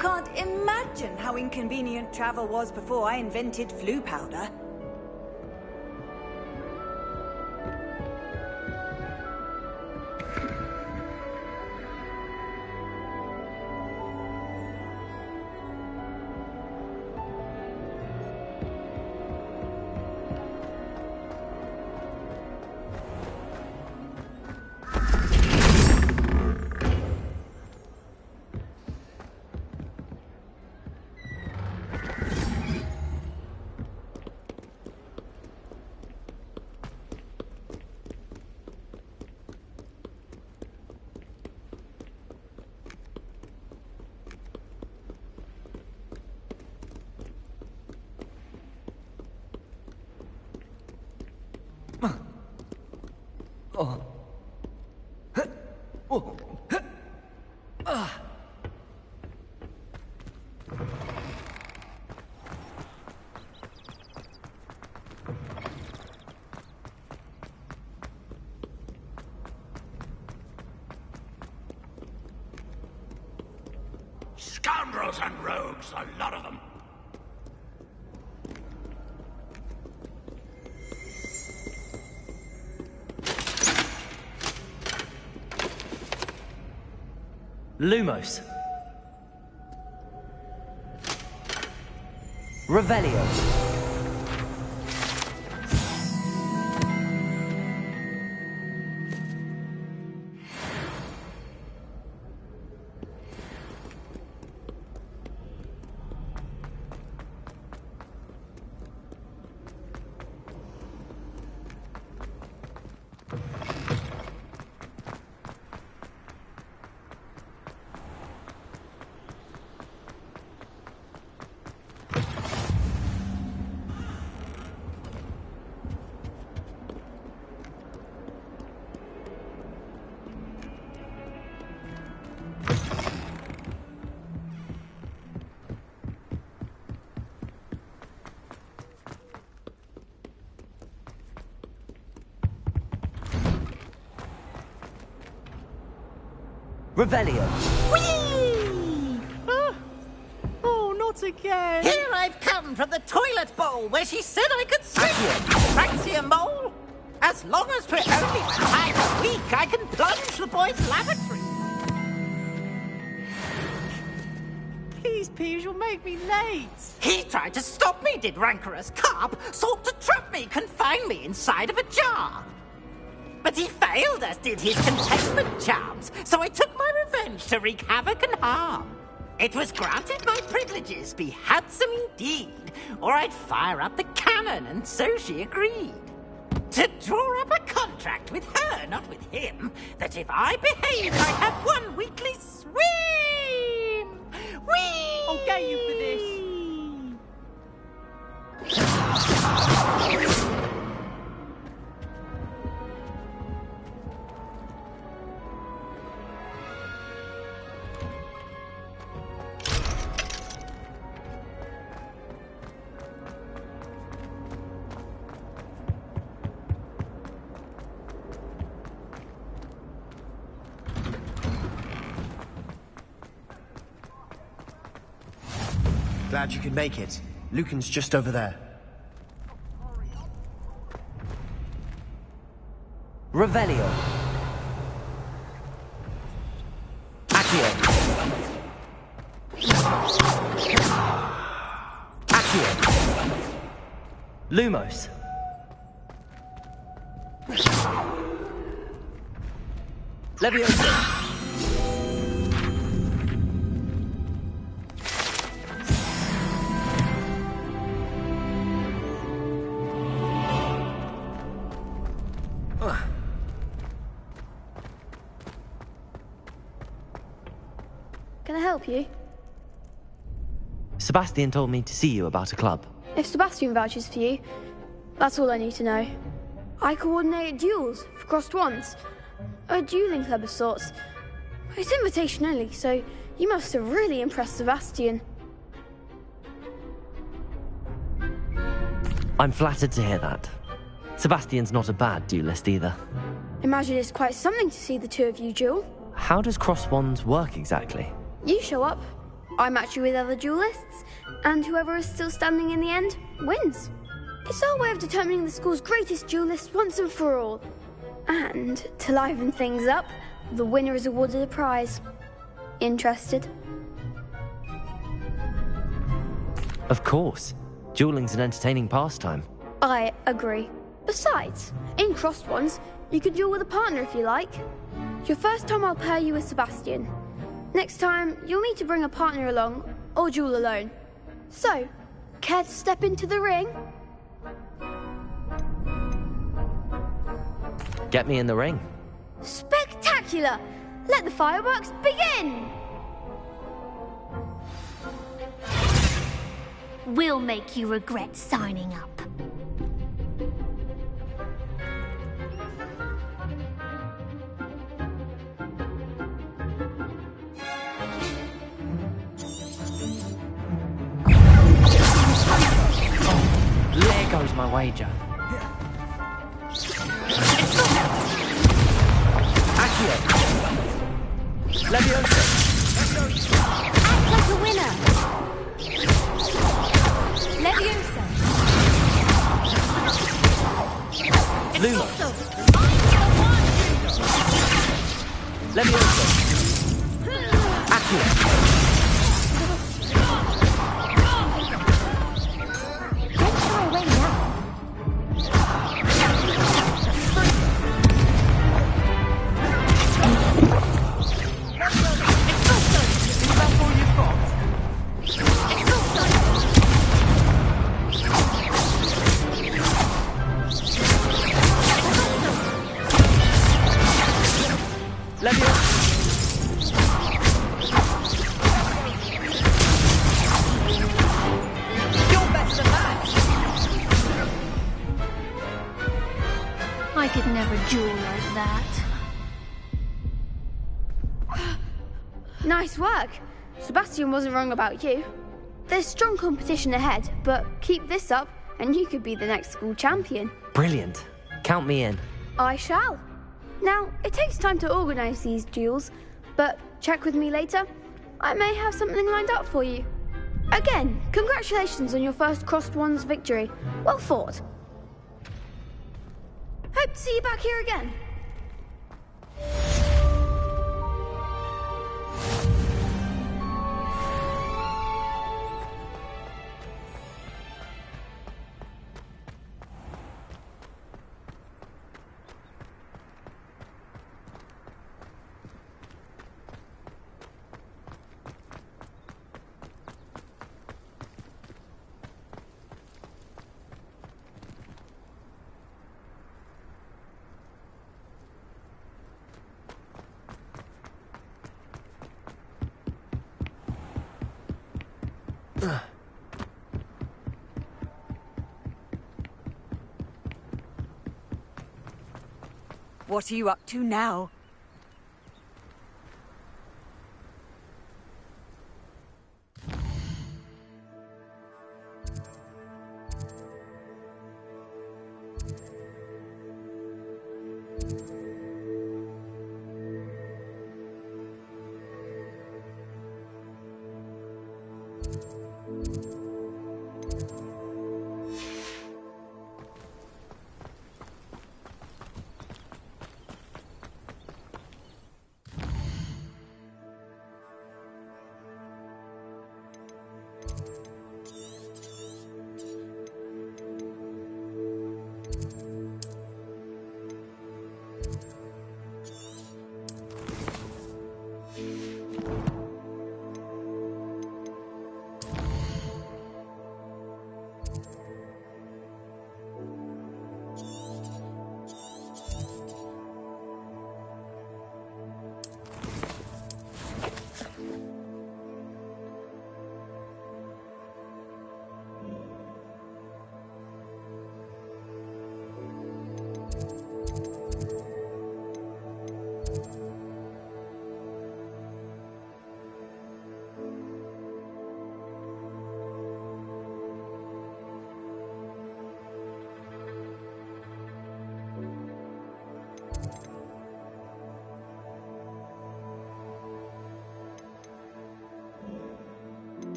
can't imagine how inconvenient travel was before I invented flu powder. Scoundrels and rogues, a lot of them. Lumos. Revelio. Revelio. Whee! Oh, not again. Here I've come from the toilet bowl where she said I could swim. Fancy a mole? As long as we're only 1 time a week, I can plunge the boys' lavatory. Please, Peeves, you'll make me late. He tried to stop me, did rancorous carp. Sought to trap me, confine me inside of a jar. But he failed, as did his containment charms, so I took my revenge to wreak havoc and harm. It was granted my privileges be handsome indeed, or I'd fire up the cannon, and so she agreed. To draw up a contract with her, not with him, that if I behaved, I'd have 1 weekly swim! Whee! I'll get you for this. Glad you could make it. Lucan's just over there. Revelio. Accio. Accio. Lumos. Leviosa. Can I help you? Sebastian told me to see you about a club. If Sebastian vouches for you, that's all I need to know. I coordinate duels for crossed wands. A dueling club of sorts. It's invitation only, so you must have really impressed Sebastian. I'm flattered to hear that. Sebastian's not a bad duelist either. Imagine it's quite something to see the two of you duel. How does cross wands work exactly? You show up, I match you with other duelists, and whoever is still standing in the end wins. It's our way of determining the school's greatest duelist once and for all. And to liven things up, the winner is awarded a prize. Interested? Of course. Dueling's an entertaining pastime. I agree. Besides, in crossed ones, you can duel with a partner if you like. Your first time I'll pair you with Sebastian. Next time, you'll need to bring a partner along, or duel alone. So, care to step into the ring? Get me in the ring. Spectacular! Let the fireworks begin! We'll make you regret signing up. There goes my wager. Accio! Leviosa! Act like a winner! Leviosa! Lumo! Leviosa! Accio! Don't shy away now. I could never duel like that. Nice work. Sebastian wasn't wrong about you. There's strong competition ahead, but keep this up and you could be the next school champion. Brilliant. Count me in. I shall. Now, it takes time to organise these duels, but check with me later. I may have something lined up for you. Again, congratulations on your first Crossed Ones victory. Well fought. Hope to see you back here again. What are you up to now?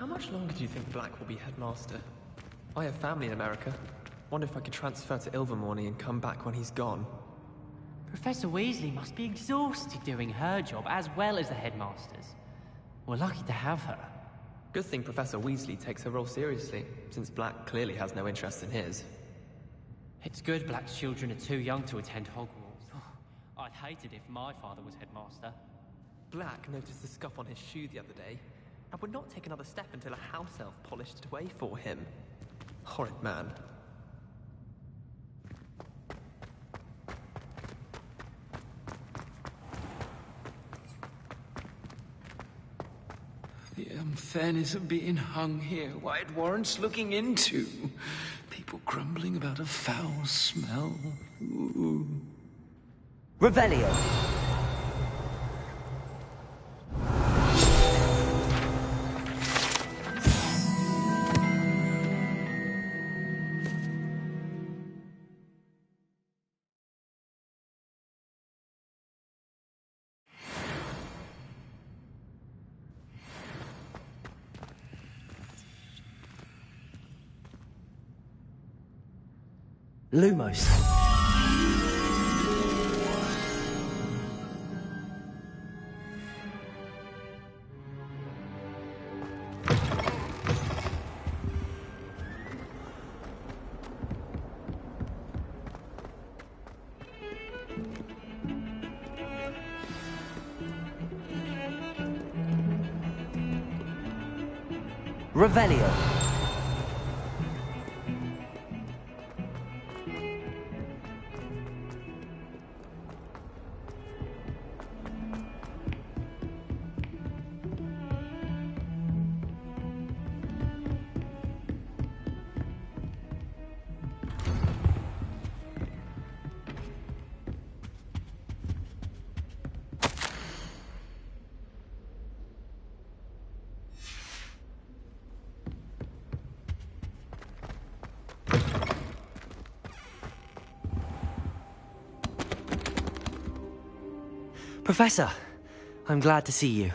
much longer do you think Black will be headmaster? I have family in America. Wonder if I could transfer to Ilvermorny and come back when he's gone. Professor Weasley must be exhausted doing her job as well as the headmaster's. We're lucky to have her. Good thing Professor Weasley takes her role seriously, since Black clearly has no interest in his. It's good Black's children are too young to attend Hogwarts. I'd hate it if my father was headmaster. Black noticed the scuff on his shoe the other day, and would not take another step until a house elf polished it away for him. Horrid man. The unfairness of being hung here, why it warrants looking into. People grumbling about a foul smell. Ooh. Revelio. Lumos. Revelio. Professor, I'm glad to see you.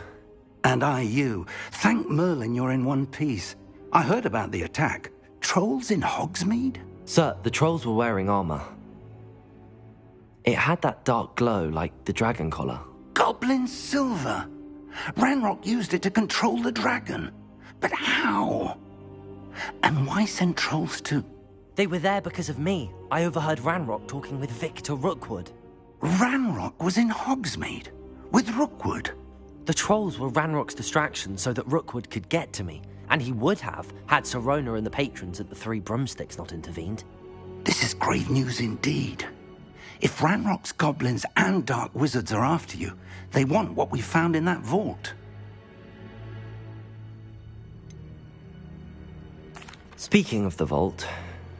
And I you. Thank Merlin you're in one piece. I heard about the attack. Trolls in Hogsmeade? Sir, the trolls were wearing armor. It had that dark glow like the dragon collar. Goblin silver! Ranrock used it to control the dragon. But how? And why send trolls too? They were there because of me. I overheard Ranrock talking with Victor Rookwood. Ranrock was in Hogsmeade? With Rookwood? The trolls were Ranrock's distraction so that Rookwood could get to me. And he would have, had Sirona and the patrons at the Three Broomsticks not intervened. This is grave news indeed. If Ranrock's goblins and dark wizards are after you, they want what we found in that vault. Speaking of the vault,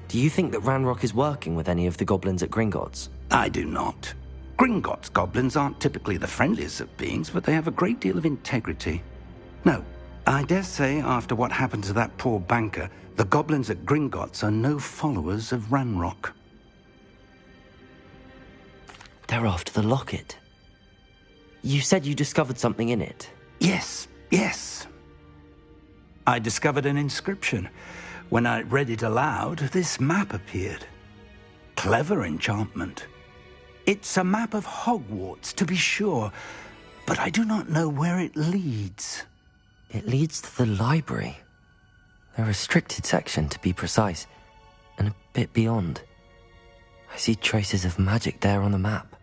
do you think that Ranrock is working with any of the goblins at Gringotts? I do not. Gringotts goblins aren't typically the friendliest of beings, but they have a great deal of integrity. No, I dare say after what happened to that poor banker, the goblins at Gringotts are no followers of Ranrock. They're after the locket. You said you discovered something in it. Yes. I discovered an inscription. When I read it aloud, this map appeared. Clever enchantment. It's a map of Hogwarts, to be sure, but I do not know where it leads. It leads to the library. The restricted section, to be precise, and a bit beyond. I see traces of magic there on the map.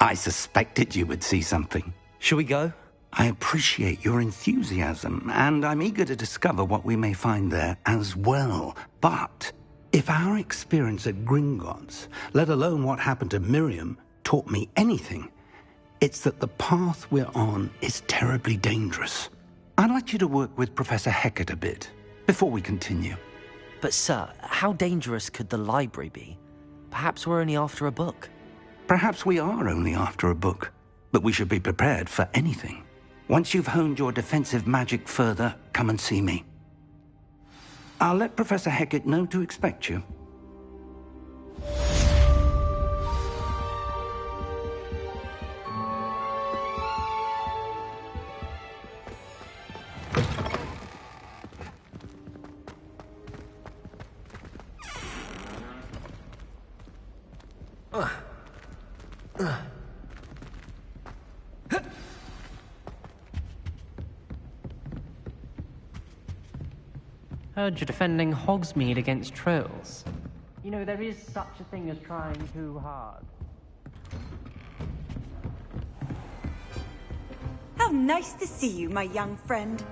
I suspected you would see something. Shall we go? I appreciate your enthusiasm, and I'm eager to discover what we may find there as well. But if our experience at Gringotts, let alone what happened to Miriam, taught me anything, it's that the path we're on is terribly dangerous. I'd like you to work with Professor Hecat a bit, before we continue. But sir, how dangerous could the library be? Perhaps we're only after a book. Perhaps we are only after a book, but we should be prepared for anything. Once you've honed your defensive magic further, come and see me. I'll let Professor Hecat know to expect you. Heard you're defending Hogsmeade against trolls. You know, there is such a thing as trying too hard. How nice to see you, my young friend.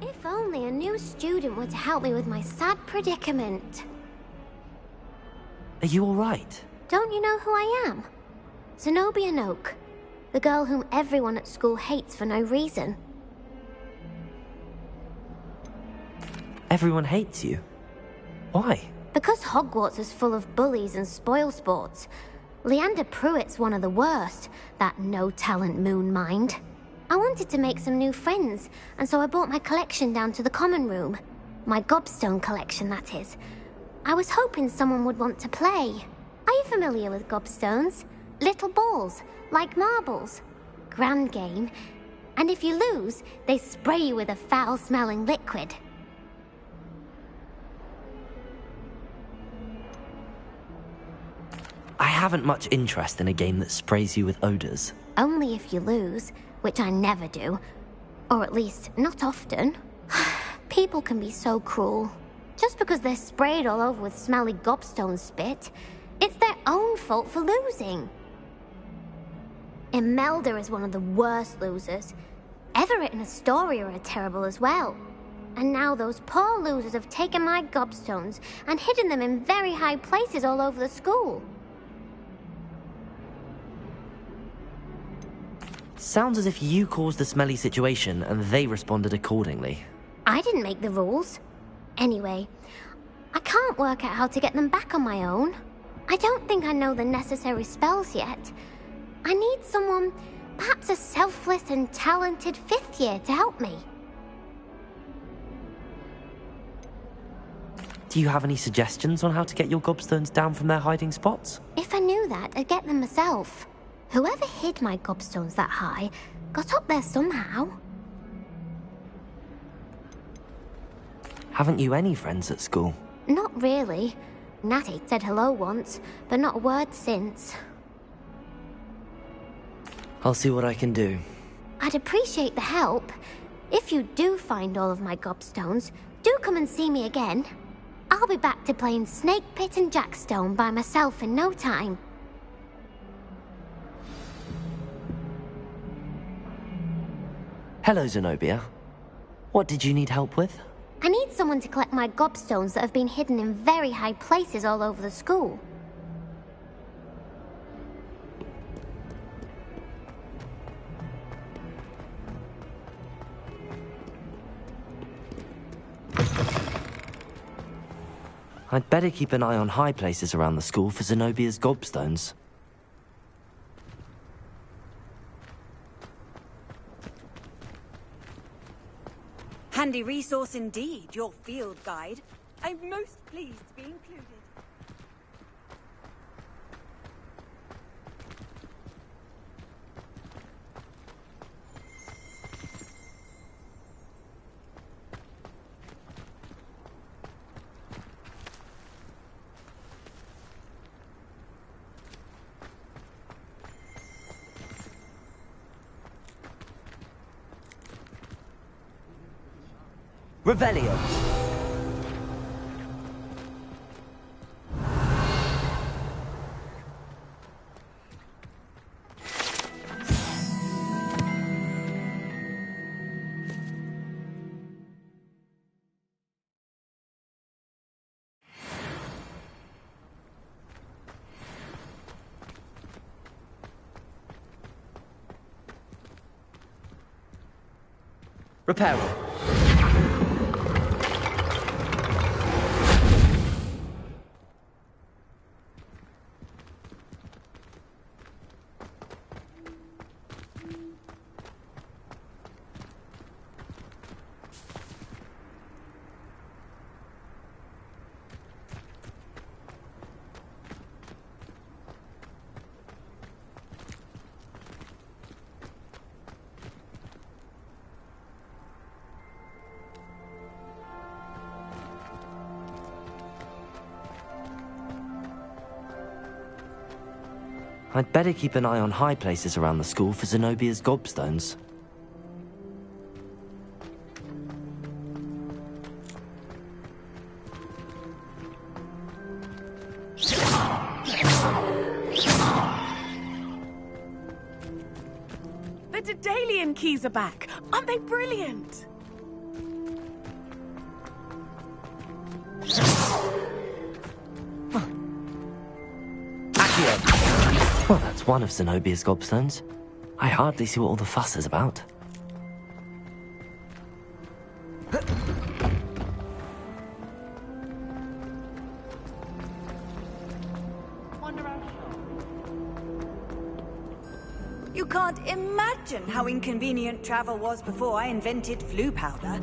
If only a new student were to help me with my sad predicament. Are you alright? Don't you know who I am? Zenobia Noak, the girl whom everyone at school hates for no reason. Everyone hates you. Why? Because Hogwarts is full of bullies and spoilsports. Leander Pruitt's one of the worst, that no-talent moon mind. I wanted to make some new friends, and so I brought my collection down to the common room. My gobstone collection, that is. I was hoping someone would want to play. Are you familiar with gobstones? Little balls, like marbles. Grand game. And if you lose, they spray you with a foul-smelling liquid. I haven't much interest in a game that sprays you with odors. Only if you lose, which I never do. Or at least, not often. People can be so cruel. Just because they're sprayed all over with smelly gobstone spit, it's their own fault for losing. Imelda is one of the worst losers. Everett and Astoria are terrible as well. And now those poor losers have taken my gobstones and hidden them in very high places all over the school. Sounds as if you caused the smelly situation and they responded accordingly. I didn't make the rules. Anyway, I can't work out how to get them back on my own. I don't think I know the necessary spells yet. I need someone, perhaps a selfless and talented fifth year to help me. Do you have any suggestions on how to get your gobstones down from their hiding spots? If I knew that, I'd get them myself. Whoever hid my gobstones that high got up there somehow. Haven't you any friends at school? Not really. Natty said hello once, but not a word since. I'll see what I can do. I'd appreciate the help. If you do find all of my gobstones, do come and see me again. I'll be back to playing Snake Pit and Jackstone by myself in no time. Hello, Zenobia. What did you need help with? I need someone to collect my gobstones that have been hidden in very high places all over the school. I'd better keep an eye on high places around the school for Zenobia's gobstones. Handy resource indeed, your field guide. I'm most pleased to be included. Revelio. Reparo. I'd better keep an eye on high places around the school for Zenobia's gobstones. The Daedalian keys are back. Aren't they brilliant? Well, that's one of Zenobia's gobstones. I hardly see what all the fuss is about. You can't imagine how inconvenient travel was before I invented flu powder.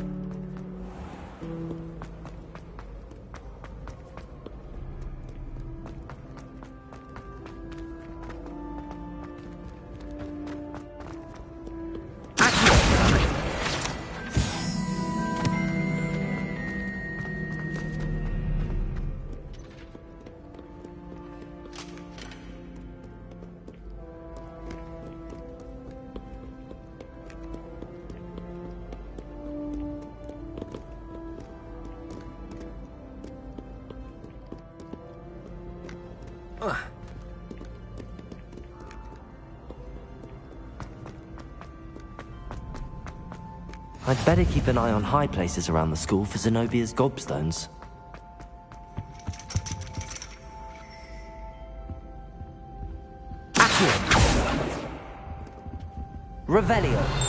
I'd better keep an eye on high places around the school for Zenobia's gobstones. Accio! Revelio!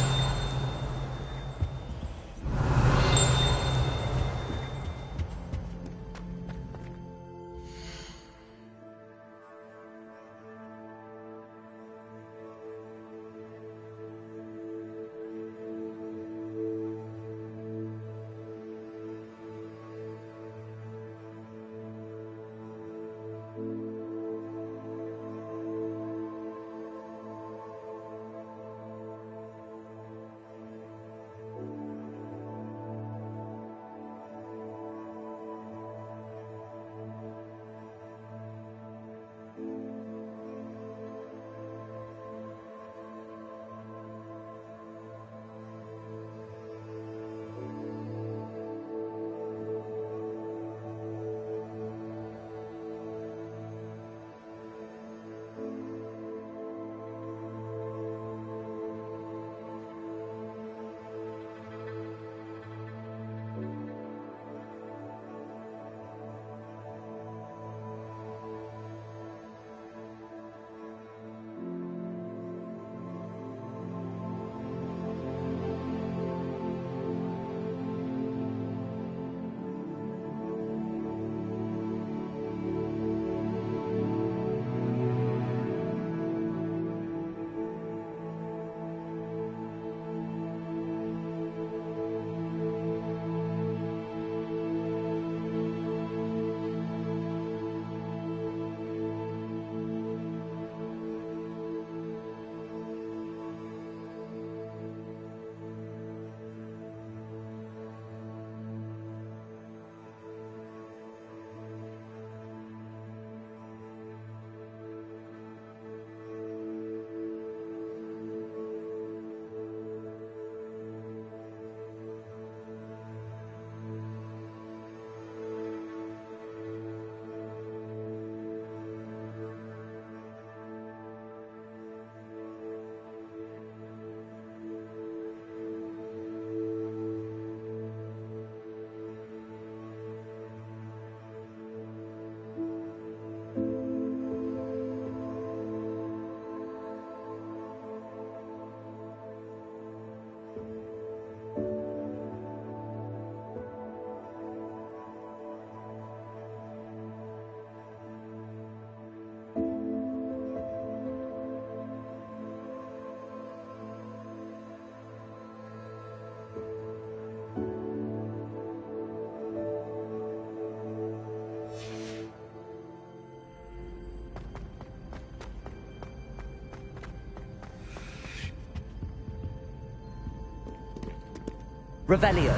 Revelio.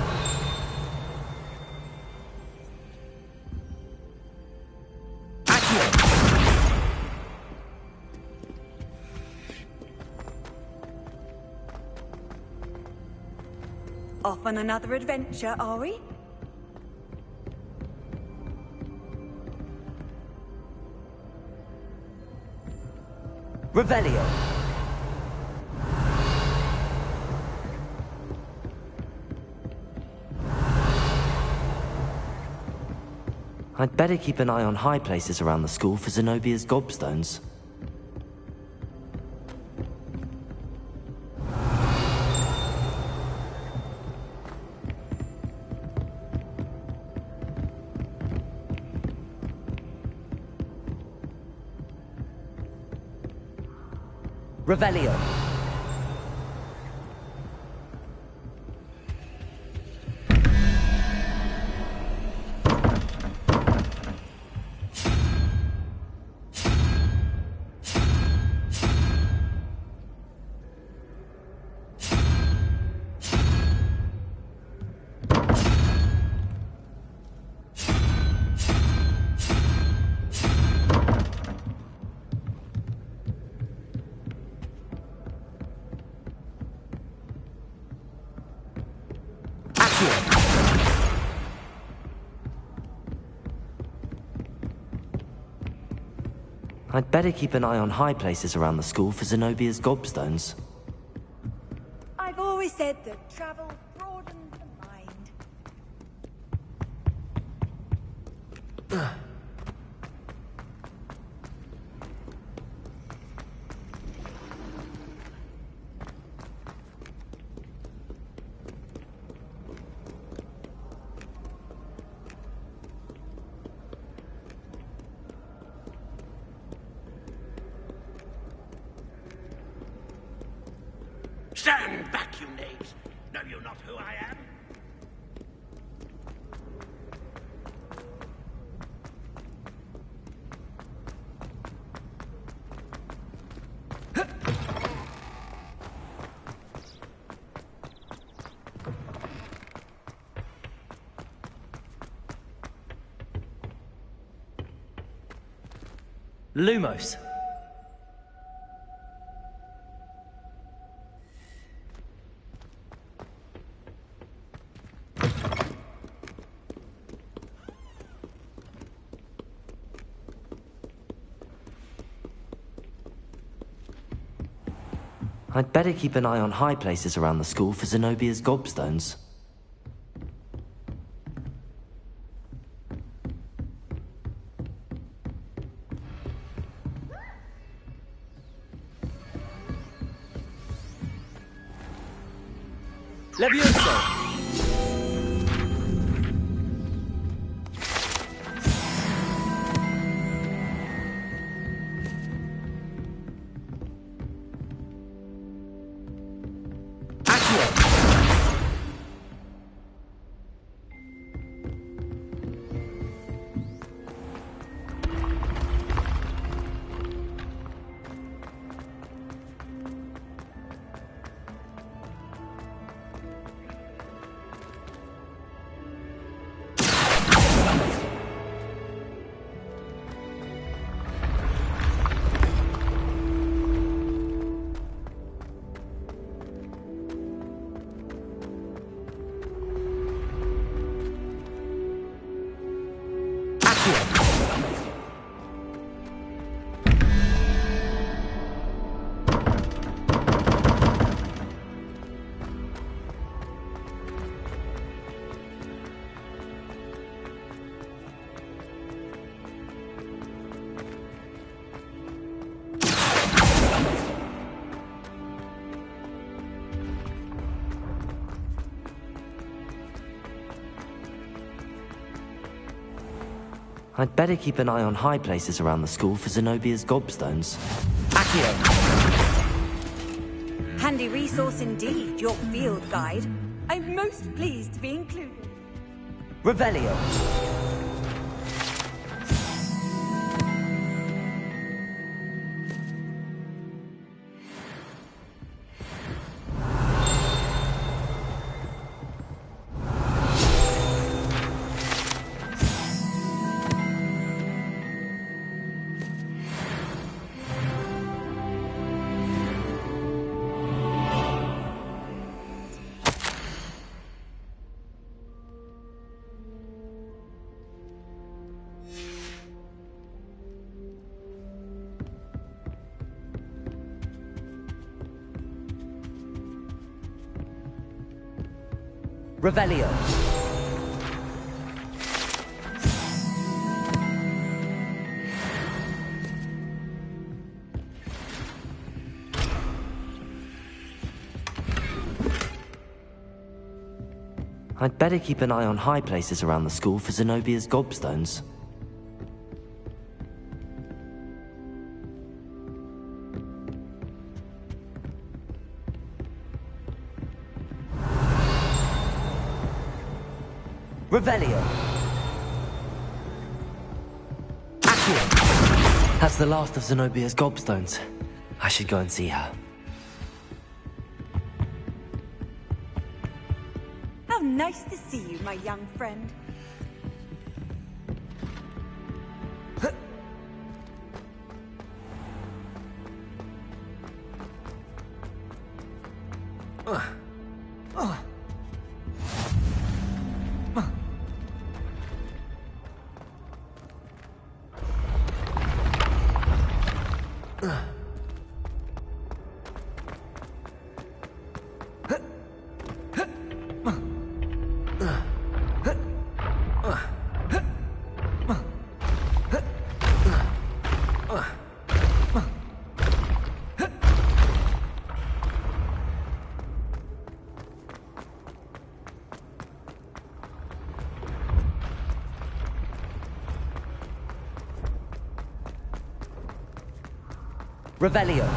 Accio. Off on another adventure, are we? Revelio. I'd better keep an eye on high places around the school for Zenobia's gobstones. Revelio. I'd better keep an eye on high places around the school for Zenobia's gobstones. I've always said that travel broadens the mind. Stand back, you knaves! Know you not who I am? Lumos. I'd better keep an eye on high places around the school for Zenobia's gobstones. Levioso! I'd better keep an eye on high places around the school for Zenobia's gobstones. Accio! Handy resource indeed, your field guide. I'm most pleased to be included. Revelio! Revelio. I'd better keep an eye on high places around the school for Zenobia's gobstones. Revelio. Accio. That's the last of Zenobia's gobstones. I should go and see her. How nice to see you, my young friend. Revelio.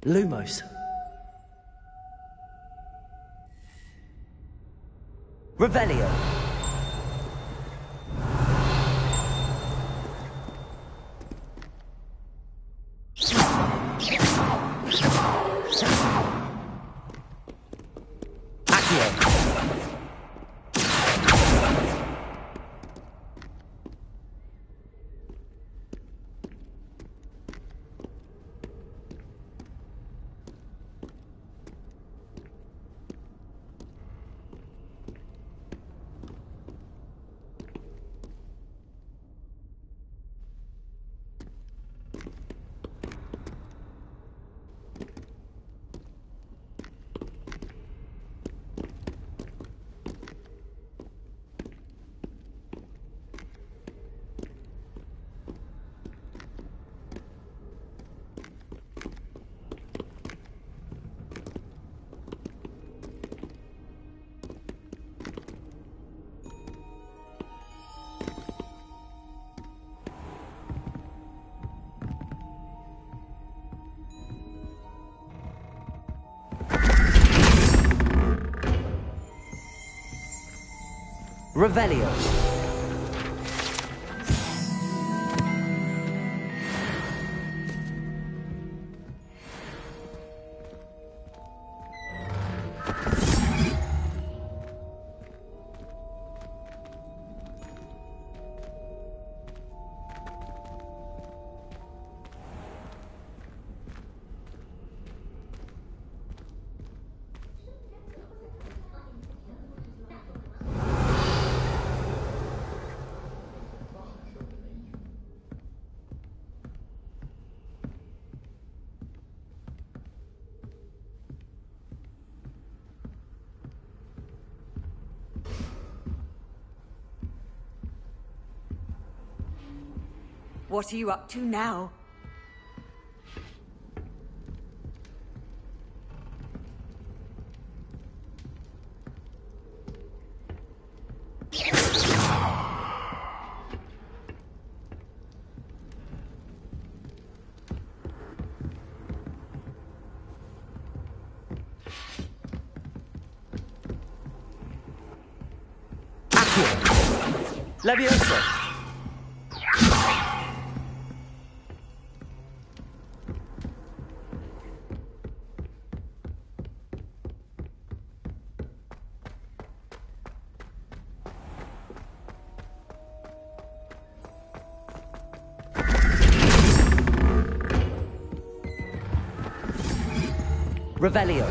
Lumos. Revelio. Revelio. What are you up to now? Leviosa! Revelio.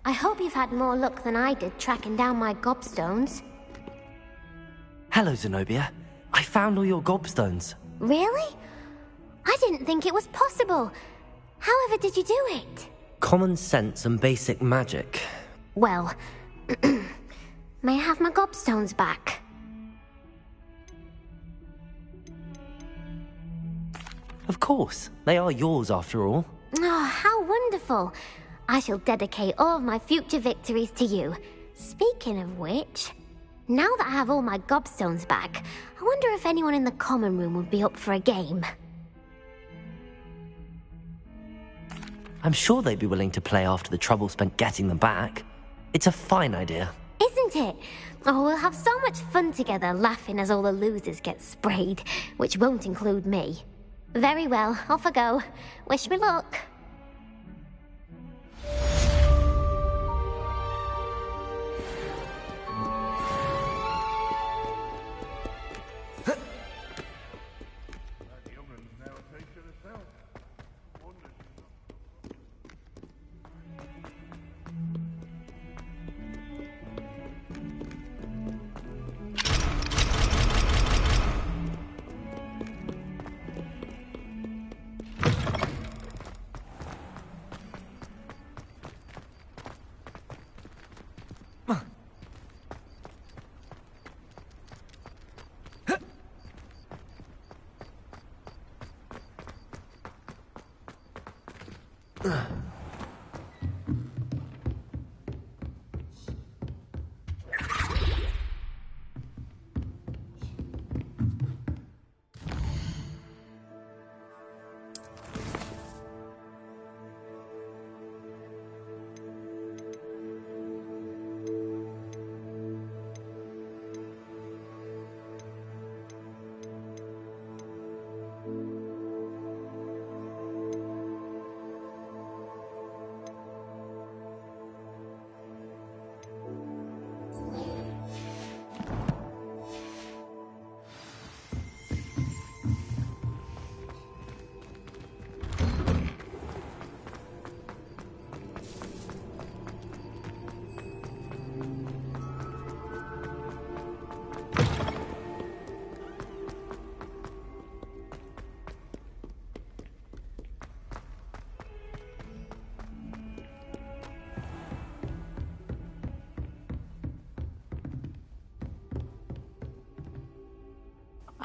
I hope you've had more luck than I did tracking down my gobstones. Hello, Zenobia. I found all your gobstones. Really? I didn't think it was possible. However did you do it? Common sense and basic magic. Well, may I have my gobstones back? Of course. They are yours after all. Oh, how wonderful. I shall dedicate all of my future victories to you. Speaking of which, now that I have all my gobstones back, I wonder if anyone in the common room would be up for a game. I'm sure they'd be willing to play after the trouble spent getting them back. It's a fine idea. Isn't it? Oh, we'll have so much fun together laughing as all the losers get sprayed, which won't include me. Very well, off I go. Wish me luck.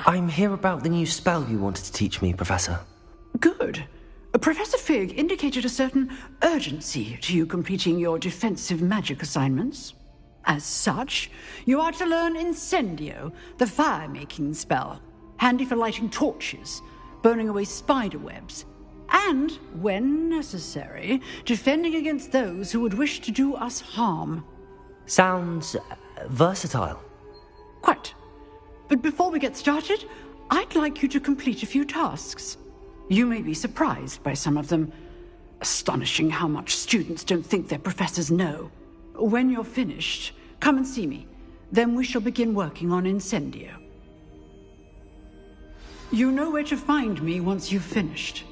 I'm here about the new spell you wanted to teach me, Professor. Good. Professor Fig indicated a certain urgency to you completing your defensive magic assignments. As such, you are to learn Incendio, the fire-making spell, handy for lighting torches, burning away spider webs, and, when necessary, defending against those who would wish to do us harm. Sounds versatile. Quite. But before we get started, I'd like you to complete a few tasks. You may be surprised by some of them. Astonishing how much students don't think their professors know. When you're finished, come and see me. Then we shall begin working on Incendio. You know where to find me once you've finished.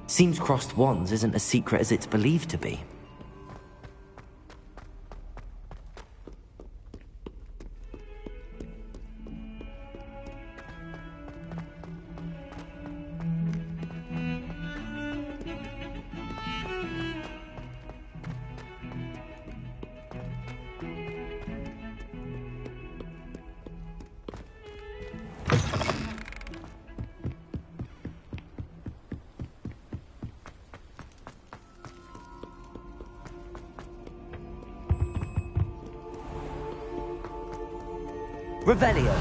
Seems crossed wands isn't as secret as it's believed to be. Revelio.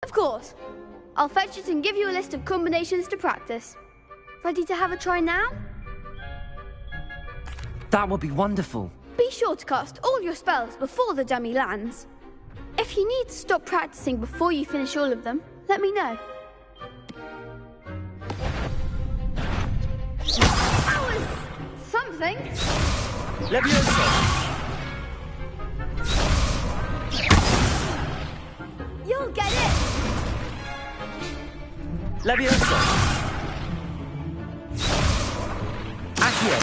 Of course. I'll fetch it and give you a list of combinations to practice. Ready to have a try now? That would be wonderful. Be sure to cast all your spells before the dummy lands. If you need to stop practicing before you finish all of them, let me know. That was something. Leviosa! You'll get it! Leviosa! Accio!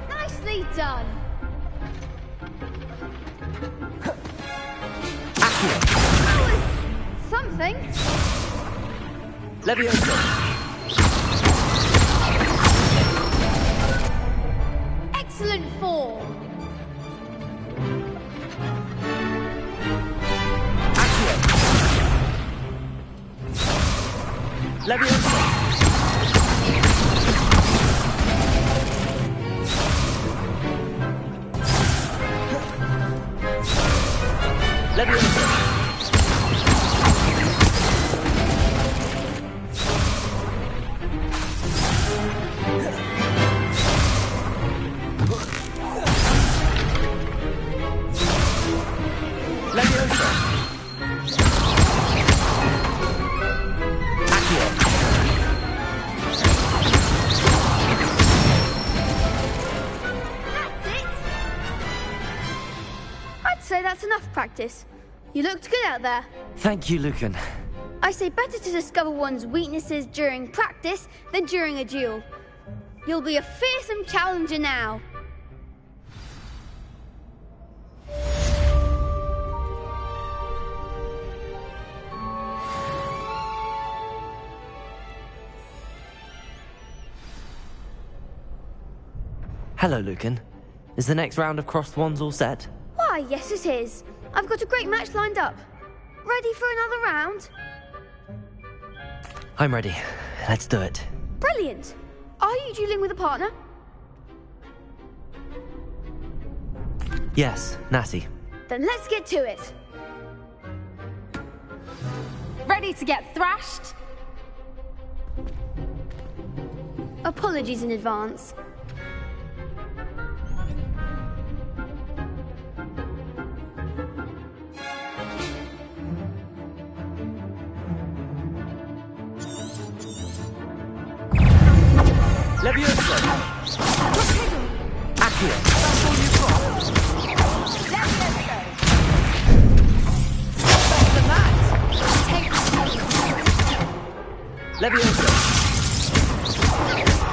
Nicely done! Something. Leviosa! Excellent form. Accio! Leviosa! Leviosa! That's enough practice. You looked good out there. Thank you, Lucan. I say better to discover one's weaknesses during practice than during a duel. You'll be a fearsome challenger now. Hello, Lucan. Is the next round of crossed wands all set? Why, yes it is. I've got a great match lined up. Ready for another round? I'm ready. Let's do it. Brilliant! Are you dueling with a partner? Yes, Natty. Then let's get to it. Ready to get thrashed? Apologies in advance. Leviosa! Accio! That's all you've got? Leviosa!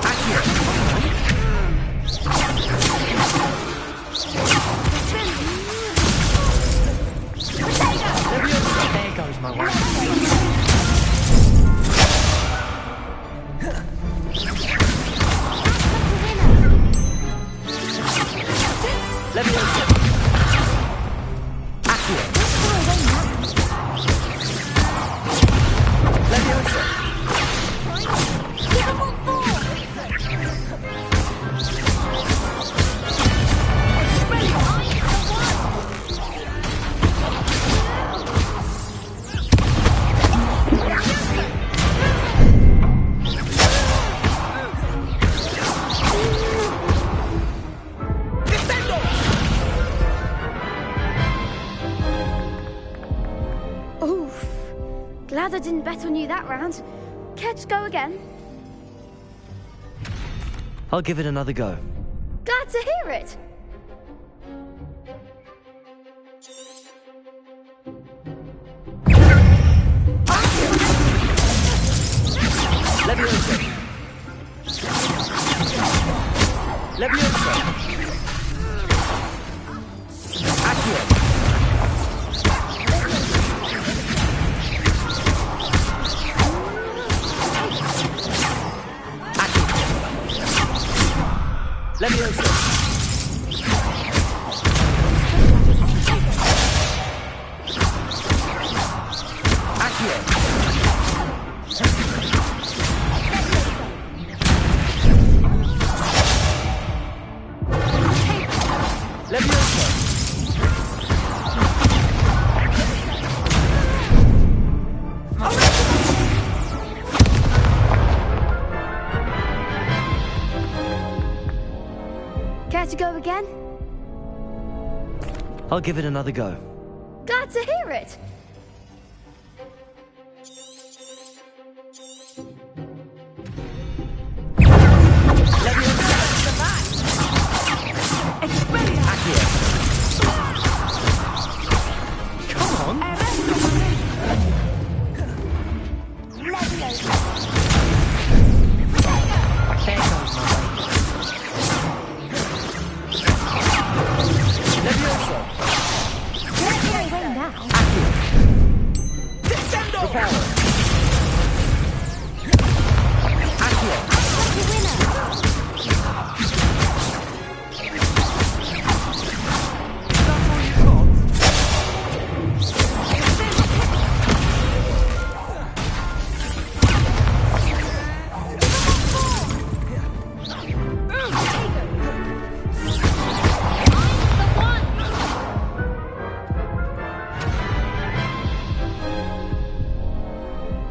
Accio! Leviosa! There goes my one. Leviosa! Accio! Leviosa! Oof. Glad I didn't bet on you that round. Care to go again? I'll give it another go. Glad to hear it. Leviosa! Leviosa! Accio! Leviosa! Accio! Leviosa! Care to go again? I'll give it another go. Glad to hear it.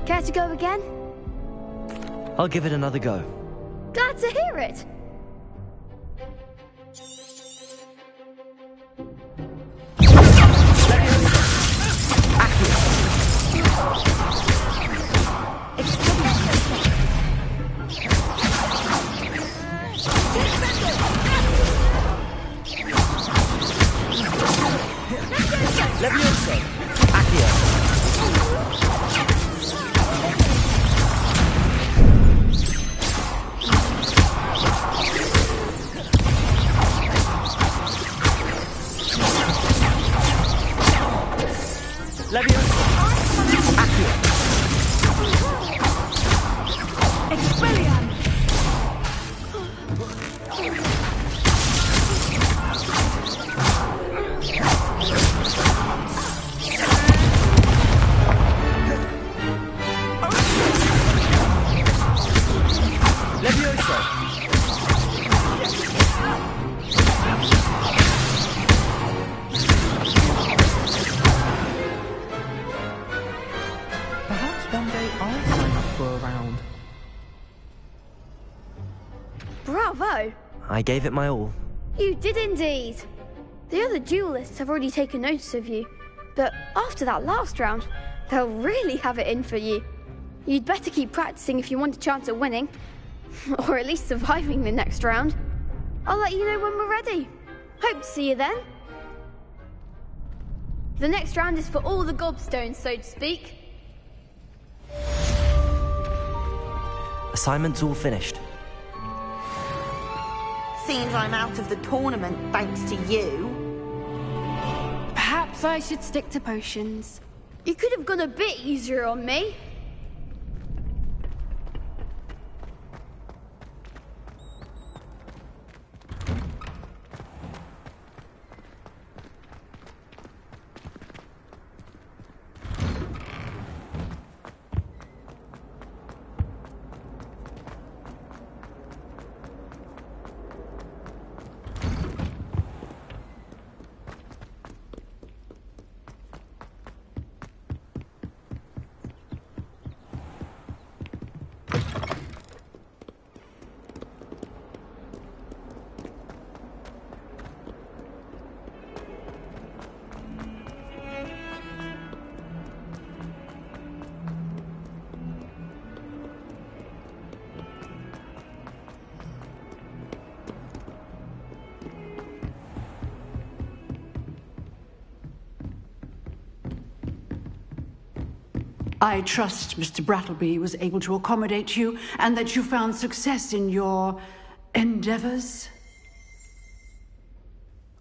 Care to go again? I'll give it another go. Glad to hear it. Leviosa! Accio! Leviosa! Accio! Expelliarmus! so. Perhaps one day I'll sign up for a round. Bravo! I gave it my all. You did indeed. The other duelists have already taken notice of you, but after that last round, they'll really have it in for you. You'd better keep practicing if you want a chance at winning, or at least surviving the next round. I'll let you know when we're ready. Hope to see you then. The next round is for all the gobstones, so to speak. Assignment's all finished. Seems I'm out of the tournament thanks to you. Perhaps I should stick to potions. You could have gone a bit easier on me. I trust Mr. Brattleby was able to accommodate you and that you found success in your endeavors.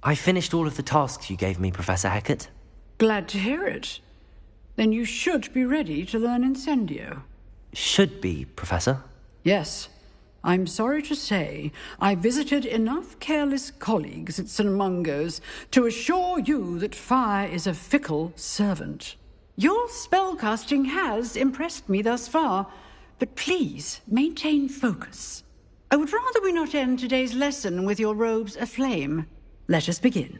I finished all of the tasks you gave me, Professor Hecat. Glad to hear it. Then you should be ready to learn Incendio. Should be, Professor. Yes. I'm sorry to say I visited enough careless colleagues at St. Mungo's to assure you that fire is a fickle servant. Your spellcasting has impressed me thus far, but please maintain focus. I would rather we not end today's lesson with your robes aflame. Let us begin.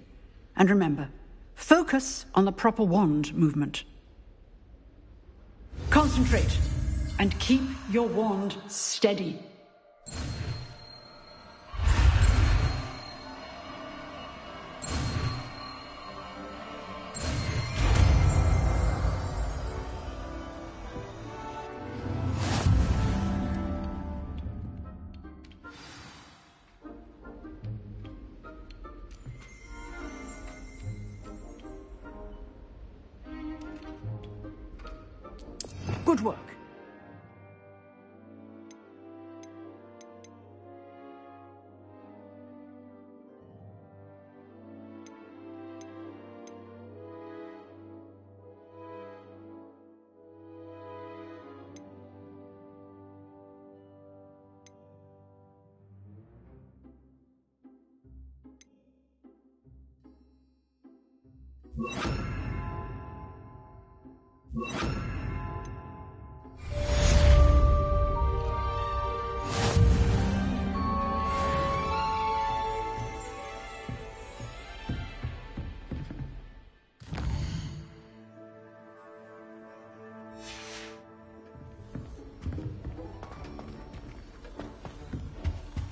And remember, focus on the proper wand movement. Concentrate and keep your wand steady. Good work.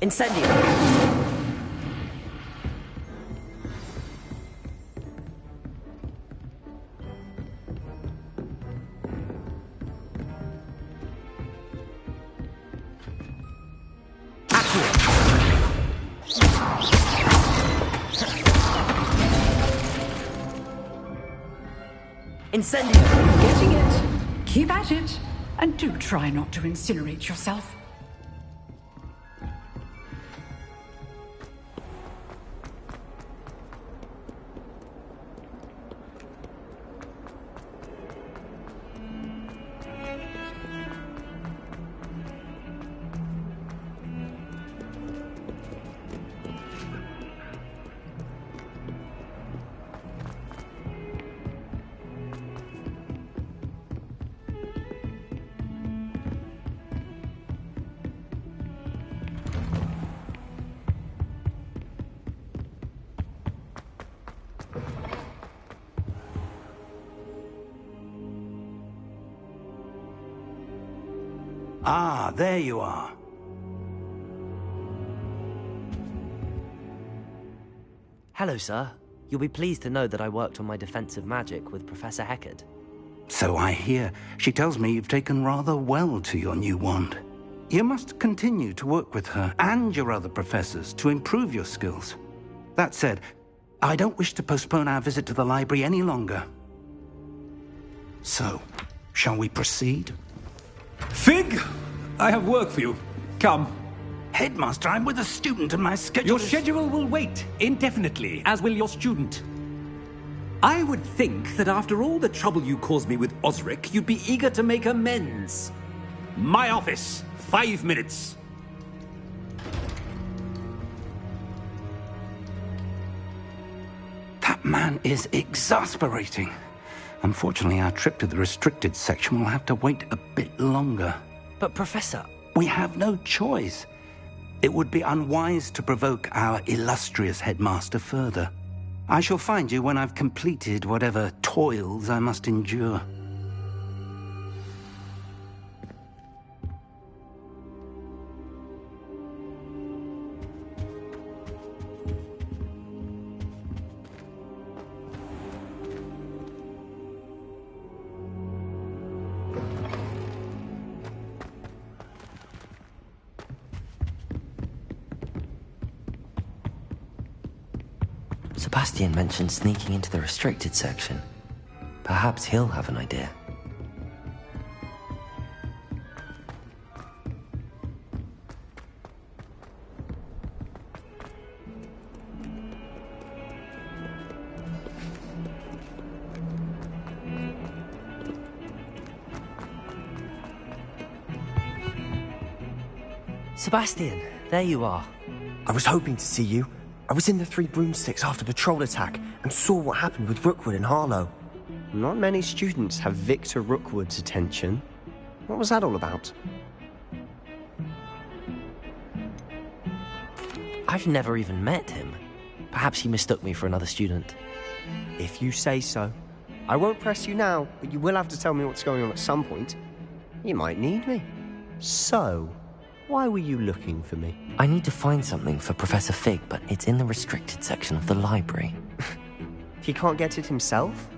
Incendio! Incendio! Getting it. Keep at it. And do try not to incinerate yourself. Ah, there you are. Hello, sir. You'll be pleased to know that I worked on my defensive magic with Professor Heckard. So I hear. She tells me you've taken rather well to your new wand. You must continue to work with her and your other professors to improve your skills. That said, I don't wish to postpone our visit to the library any longer. So, shall we proceed? Fig! I have work for you. Come. Headmaster, I'm with a student and my schedule Your schedule will wait indefinitely, as will your student. I would think that after all the trouble you caused me with Osric, you'd be eager to make amends. My office, 5 minutes. That man is exasperating. Unfortunately, our trip to the restricted section will have to wait a bit longer. But, Professor... We have no choice. It would be unwise to provoke our illustrious headmaster further. I shall find you when I've completed whatever toils I must endure. Sebastian mentioned sneaking into the restricted section. Perhaps he'll have an idea. Sebastian, there you are. I was hoping to see you. I was in the Three Broomsticks after the troll attack and saw what happened with Rookwood and Harlow. Not many students have Victor Rookwood's attention. What was that all about? I've never even met him. Perhaps he mistook me for another student. If you say so. I won't press you now, but you will have to tell me what's going on at some point. You might need me. So, why were you looking for me? I need to find something for Professor Fig, but it's in the restricted section of the library. He can't get it himself?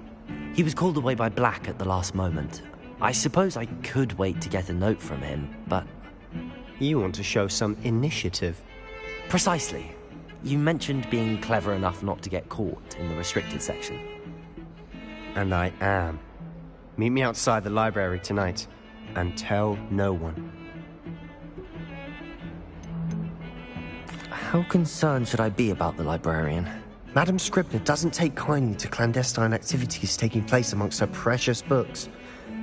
He was called away by Black at the last moment. I suppose I could wait to get a note from him, but... You want to show some initiative. Precisely. You mentioned being clever enough not to get caught in the restricted section. And I am. Meet me outside the library tonight, and tell no one. How concerned should I be about the librarian? Madam Scribner doesn't take kindly to clandestine activities taking place amongst her precious books,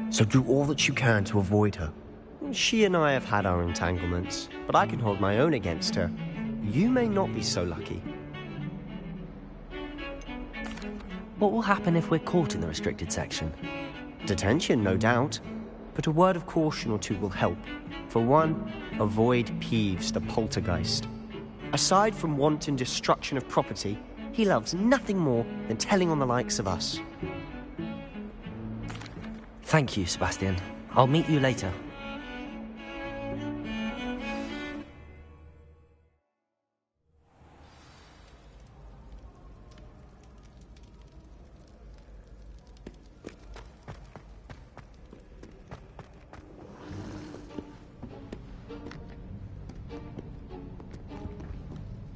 so do all that you can to avoid her. She and I have had our entanglements, but I can hold my own against her. You may not be so lucky. What will happen if we're caught in the restricted section? Detention, no doubt. But a word of caution or two will help. For one, avoid Peeves, the poltergeist. Aside from wanton destruction of property, he loves nothing more than telling on the likes of us. Thank you, Sebastian. I'll meet you later.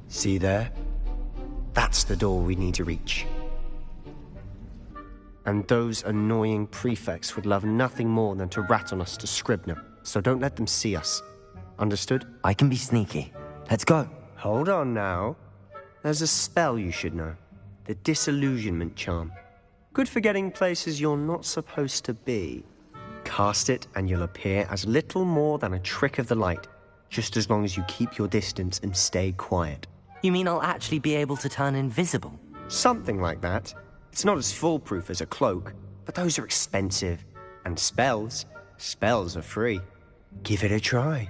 See there? That's the door we need to reach. And those annoying prefects would love nothing more than to rat on us to Scribner, so don't let them see us. Understood? I can be sneaky. Let's go. Hold on now. There's a spell you should know. The Disillusionment Charm. Good for getting places you're not supposed to be. Cast it and you'll appear as little more than a trick of the light, just as long as you keep your distance and stay quiet. You mean I'll actually be able to turn invisible? Something like that. It's not as foolproof as a cloak, but those are expensive. And spells are free. Give it a try.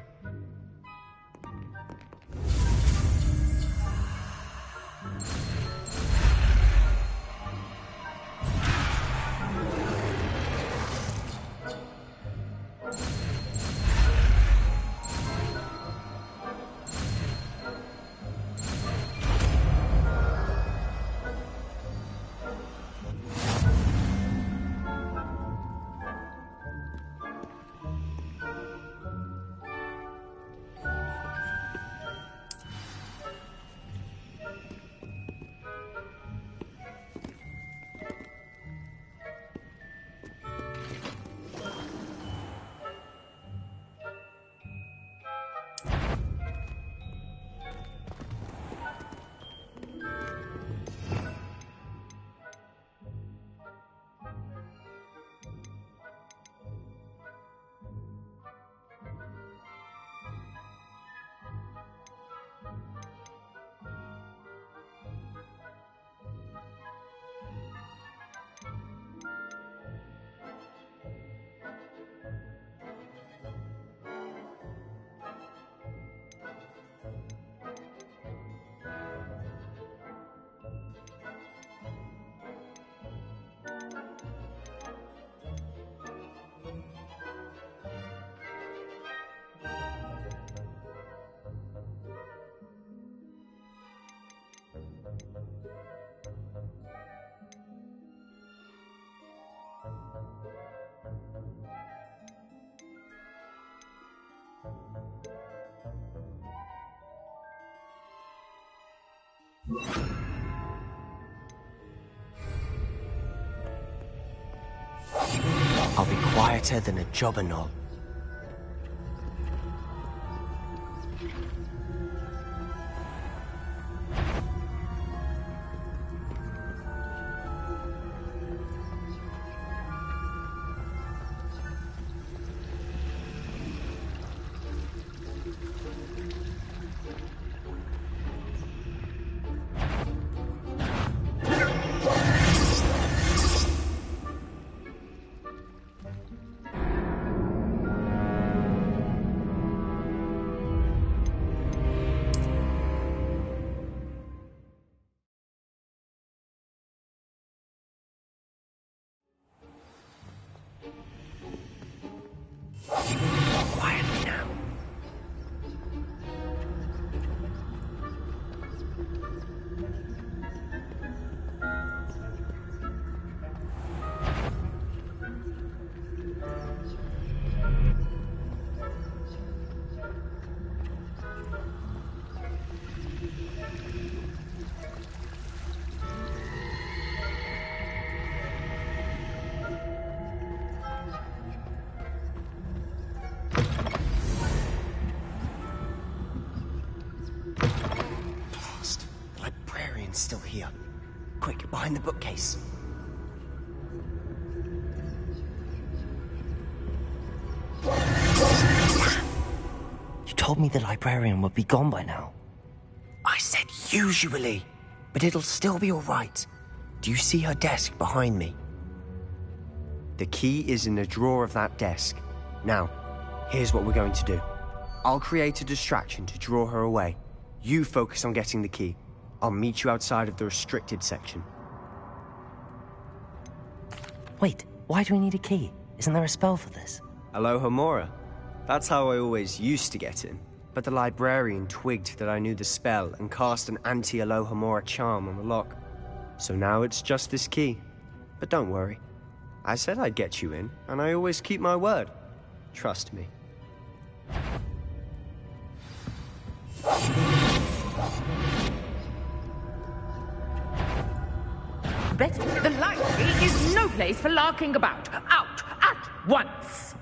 I'll be quieter than a jobberknoll. Quietly now. Blast. The librarian's still here. Quick, behind the bookcase. You told me the librarian would be gone by now. I said usually, but it'll still be all right. Do you see her desk behind me? The key is in the drawer of that desk. Now, here's what we're going to do. I'll create a distraction to draw her away. You focus on getting the key. I'll meet you outside of the restricted section. Wait, why do we need a key? Isn't there a spell for this? Alohomora. That's how I always used to get in. But the librarian twigged that I knew the spell and cast an anti-Alohomora charm on the lock. So now it's just this key. But don't worry. I said I'd get you in, and I always keep my word. Trust me. Betty, the library is no place for larking about. Out at once!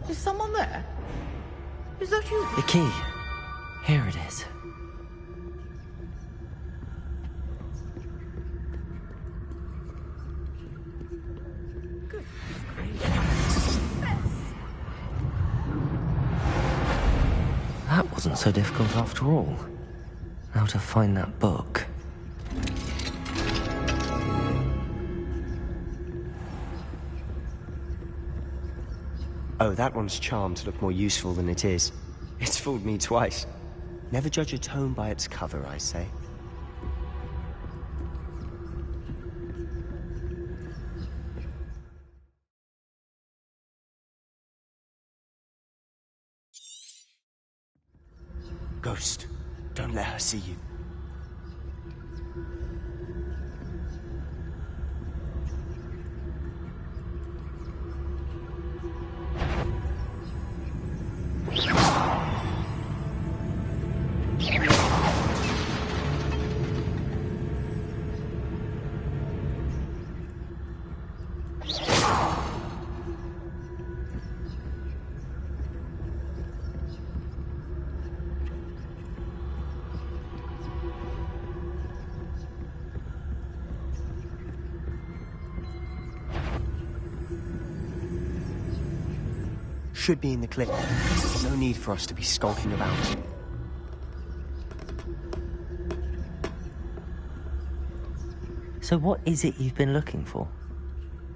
Is someone there? Is that you? The key. Here it is. That wasn't so difficult after all. Now to find that book. Oh, that one's charmed to look more useful than it is. It's fooled me twice. Never judge a tome by its cover, I say. Ghost, don't let her see you. Should be in the clip. No need for us to be skulking about. So what is it you've been looking for?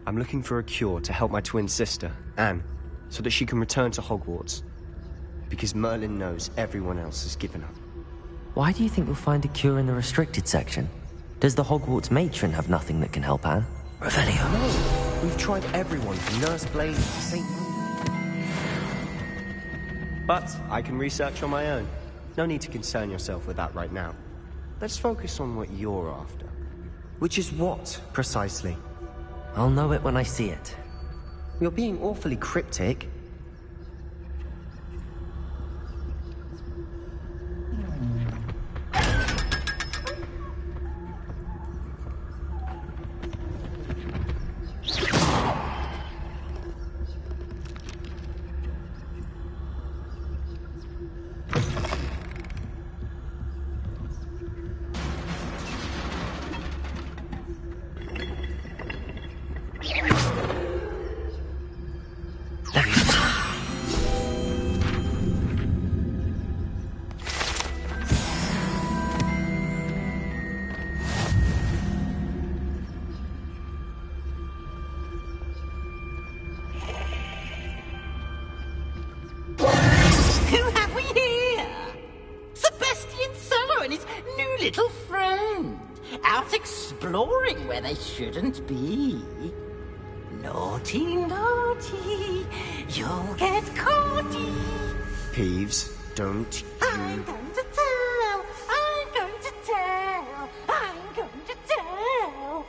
I'm looking for a cure to help my twin sister, Anne, so that she can return to Hogwarts. Because Merlin knows everyone else has given up. Why do you think you'll find a cure in the restricted section? Does the Hogwarts matron have nothing that can help Anne? Revelio. No! We've tried everyone from Nurse Blaine to St. But I can research on my own. No need to concern yourself with that right now. Let's focus on what you're after. Which is what, precisely? I'll know it when I see it. You're being awfully cryptic. Where they shouldn't be. Naughty, naughty, you'll get caughty. Peeves, don't you... I'm going to tell, I'm going to tell, I'm going to tell.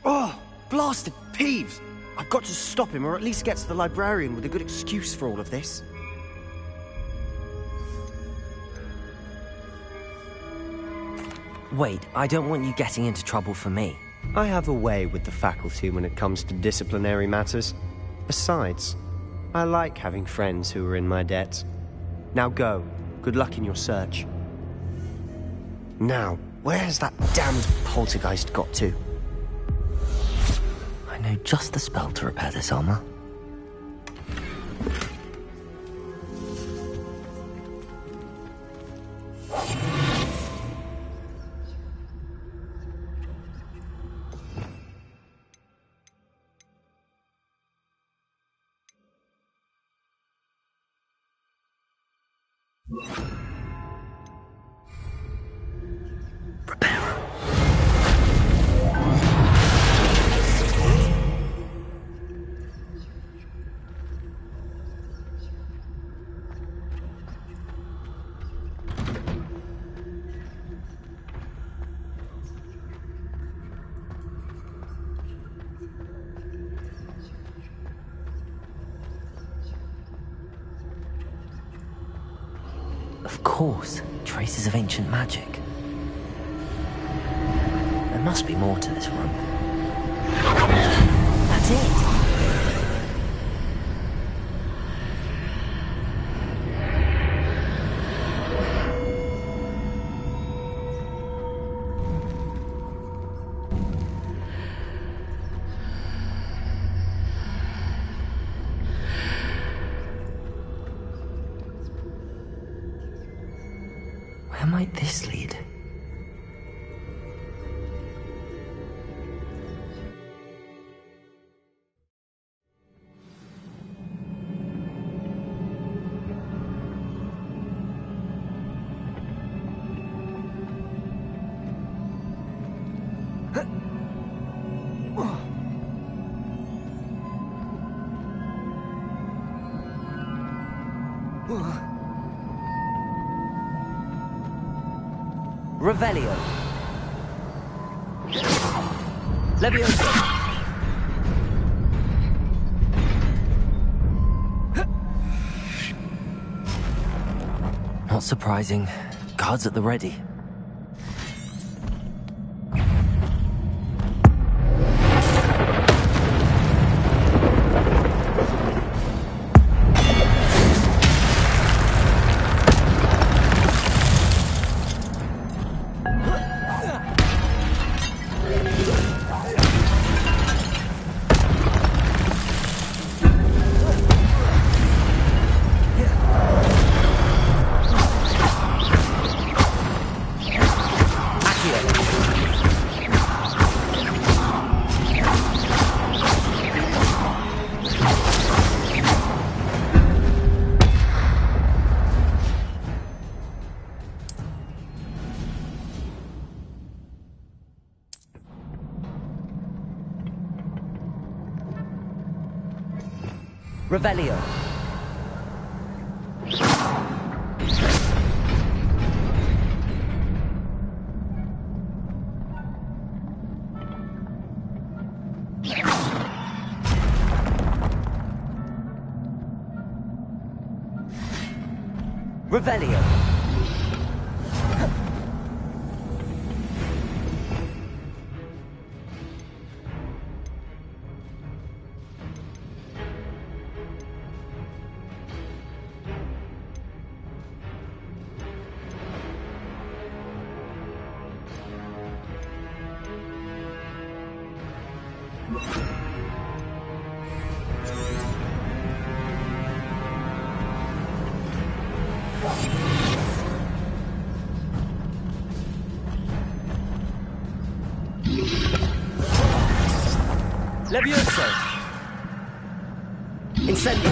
Oh, blasted Peeves! I've got to stop him, or at least get to the librarian with a good excuse for all of this. Wait, I don't want you getting into trouble for me. I have a way with the faculty when it comes to disciplinary matters. Besides, I like having friends who are in my debt. Now go. Good luck in your search. Now, where has that damned poltergeist got to? I know just the spell to repair this armor. Of course, traces of ancient magic. There must be more to this room. That's it! Where might this lead? Revelio. Leviosa. Not surprising. Guards at the ready. Revelio. Revelio. Levioso. Incendio.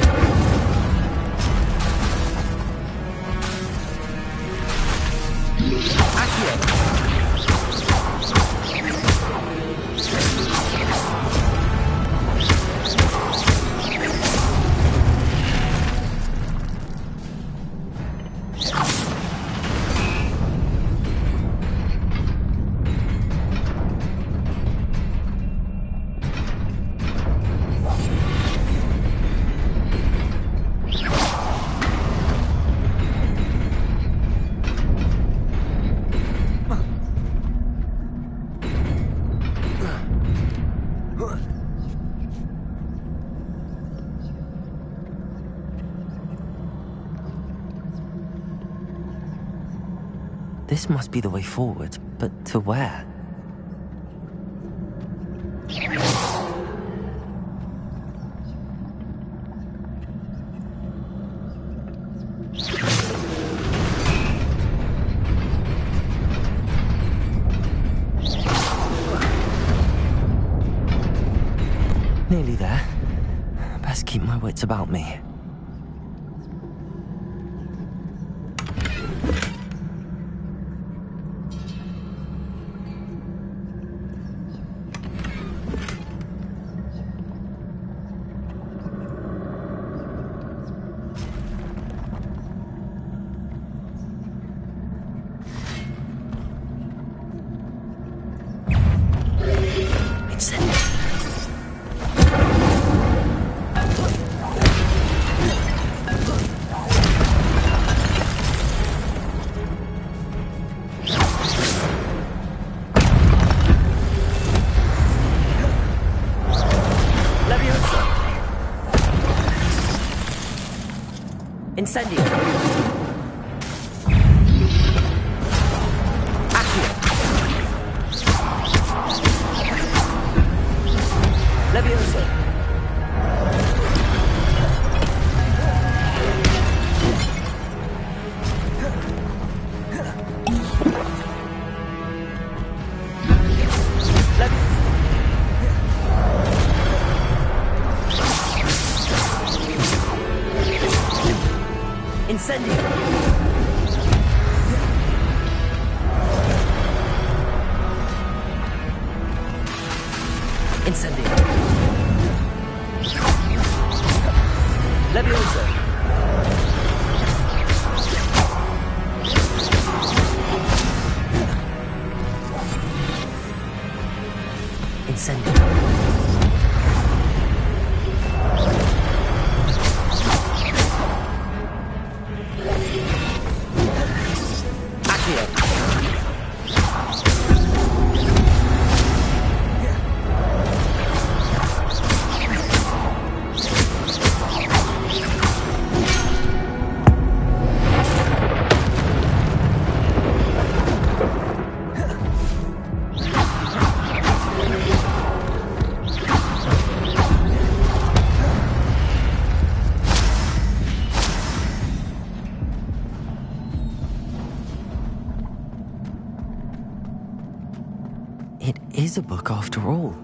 Accio. This must be the way forward, but to where? Nearly there. Best keep my wits about me. Incendio. Accio. Levioso. Incendio. Incendio. Levioso. Incendio. It is a book after all.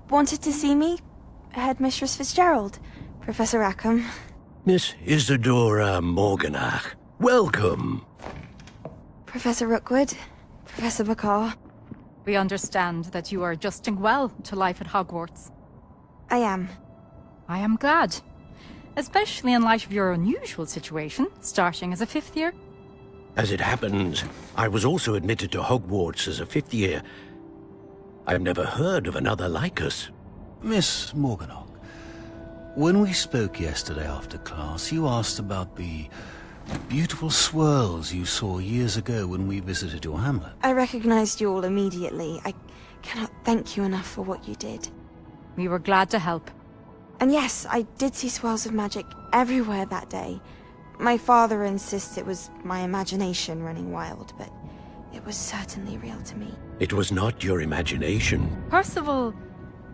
wanted to see me? Headmistress Fitzgerald, Professor Rackham. Miss Isadora Morganach, welcome. Professor Rookwood, Professor Bakar. We understand that you are adjusting well to life at Hogwarts. I am. I am glad. Especially in light of your unusual situation, starting as a 5th year. As it happens, I was also admitted to Hogwarts as a 5th year. I've never heard of another like us. Miss Morganach, when we spoke yesterday after class, you asked about the beautiful swirls you saw years ago when we visited your hamlet. I recognized you all immediately. I cannot thank you enough for what you did. We were glad to help. And yes, I did see swirls of magic everywhere that day. My father insists it was my imagination running wild, but it was certainly real to me. It was not your imagination. Percival,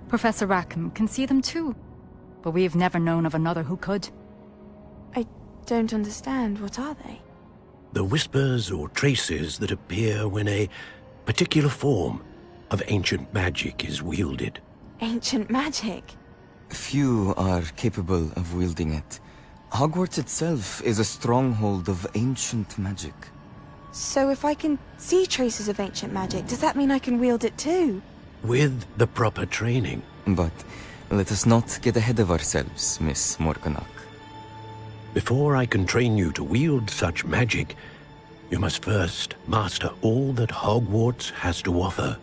Professor Rackham can see them too. But we've never known of another who could. I don't understand. What are they? The whispers or traces that appear when a particular form of ancient magic is wielded. Ancient magic? Few are capable of wielding it. Hogwarts itself is a stronghold of ancient magic. So if I can see traces of ancient magic, does that mean I can wield it too? With the proper training. But let us not get ahead of ourselves, Miss Morganach. Before I can train you to wield such magic, you must first master all that Hogwarts has to offer.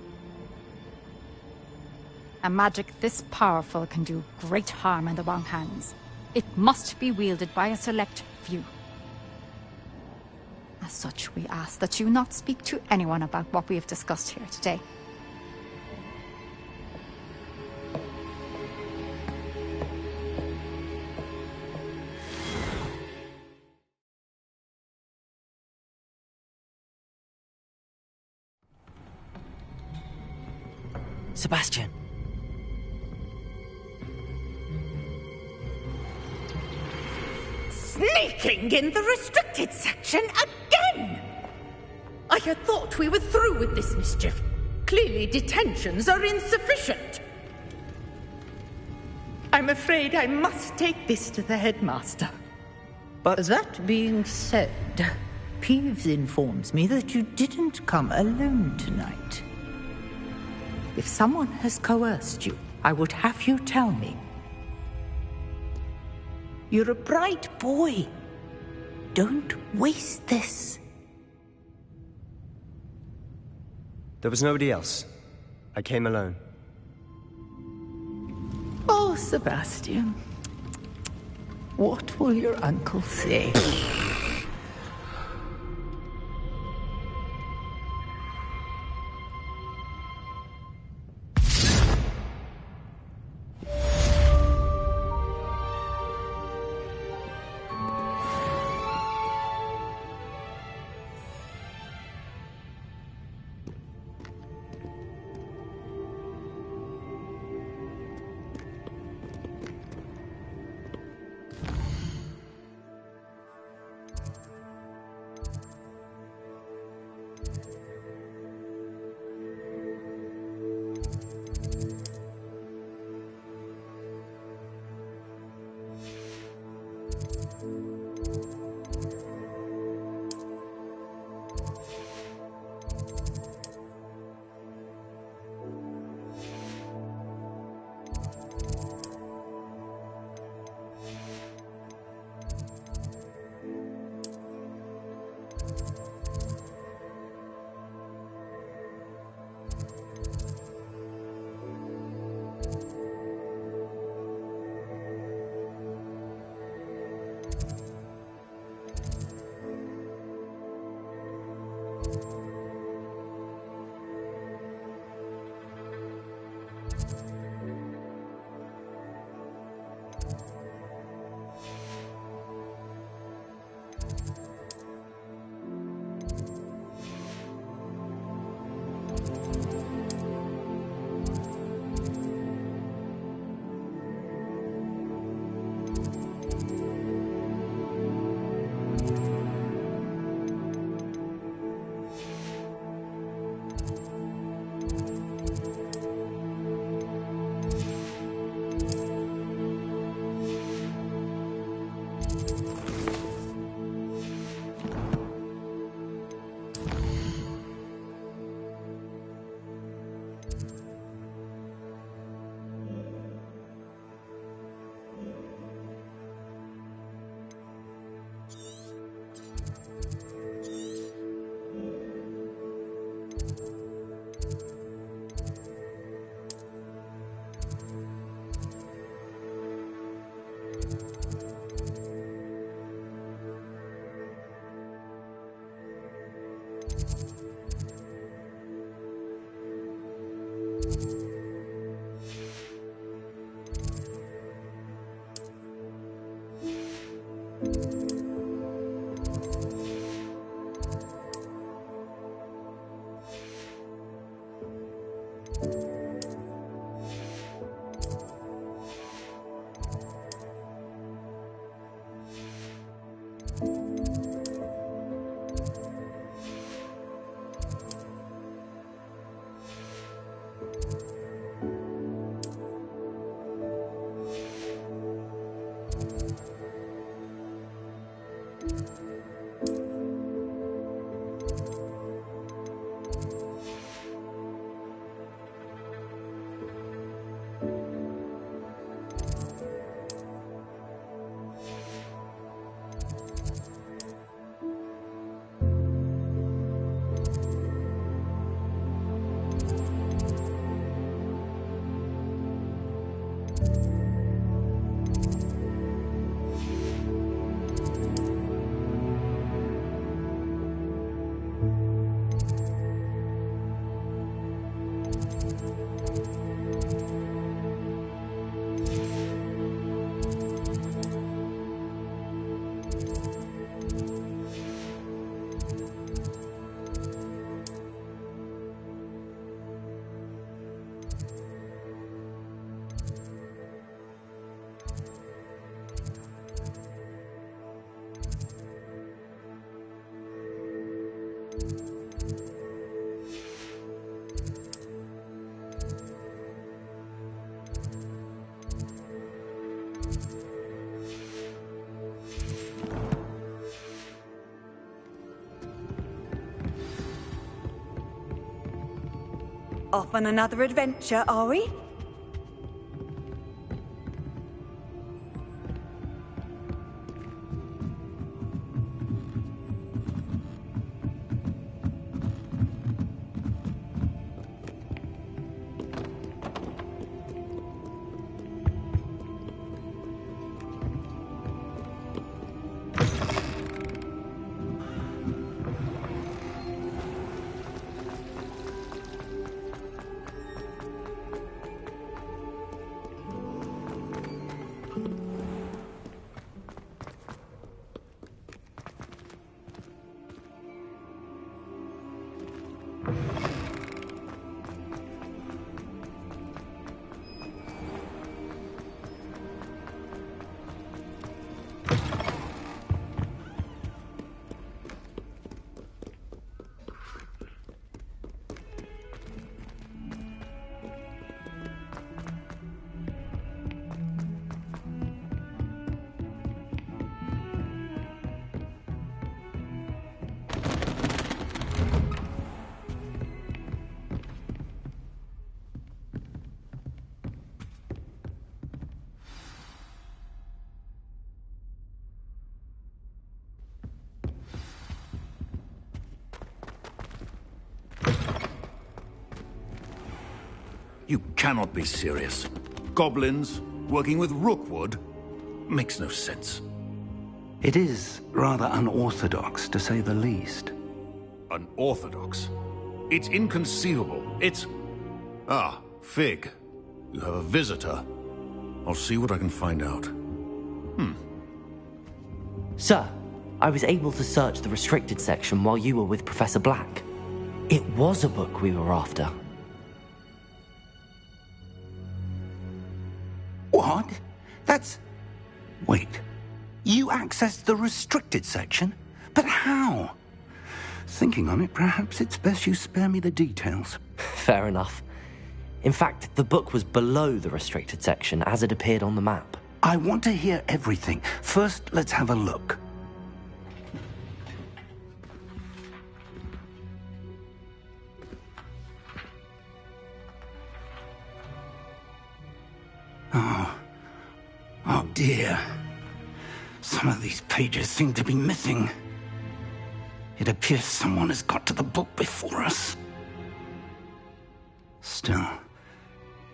A magic this powerful can do great harm in the wrong hands. It must be wielded by a select few. As such, we ask that you not speak to anyone about what we have discussed here today. Sebastian. Sneaking in the restricted section again! I had thought we were through with this mischief. Clearly detentions are insufficient. I'm afraid I must take this to the headmaster. But that being said, Peeves informs me that you didn't come alone tonight. If someone has coerced you, I would have you tell me. You're a bright boy. Don't waste this. There was nobody else. I came alone. Oh, Sebastian. What will your uncle say? Off on another adventure, are we? You cannot be serious. Goblins working with Rookwood? Makes no sense. It is rather unorthodox, to say the least. Unorthodox? It's inconceivable. It's... Ah, Fig. You have a visitor. I'll see what I can find out. Sir, I was able to search the restricted section while you were with Professor Black. It was a book we were after. What? That's... Wait. You accessed the restricted section? But how? Thinking on it, perhaps it's best you spare me the details. Fair enough. In fact, the book was below the restricted section as it appeared on the map. I want to hear everything. First, let's have a look. Oh dear. Some of these pages seem to be missing. It appears someone has got to the book before us. Still,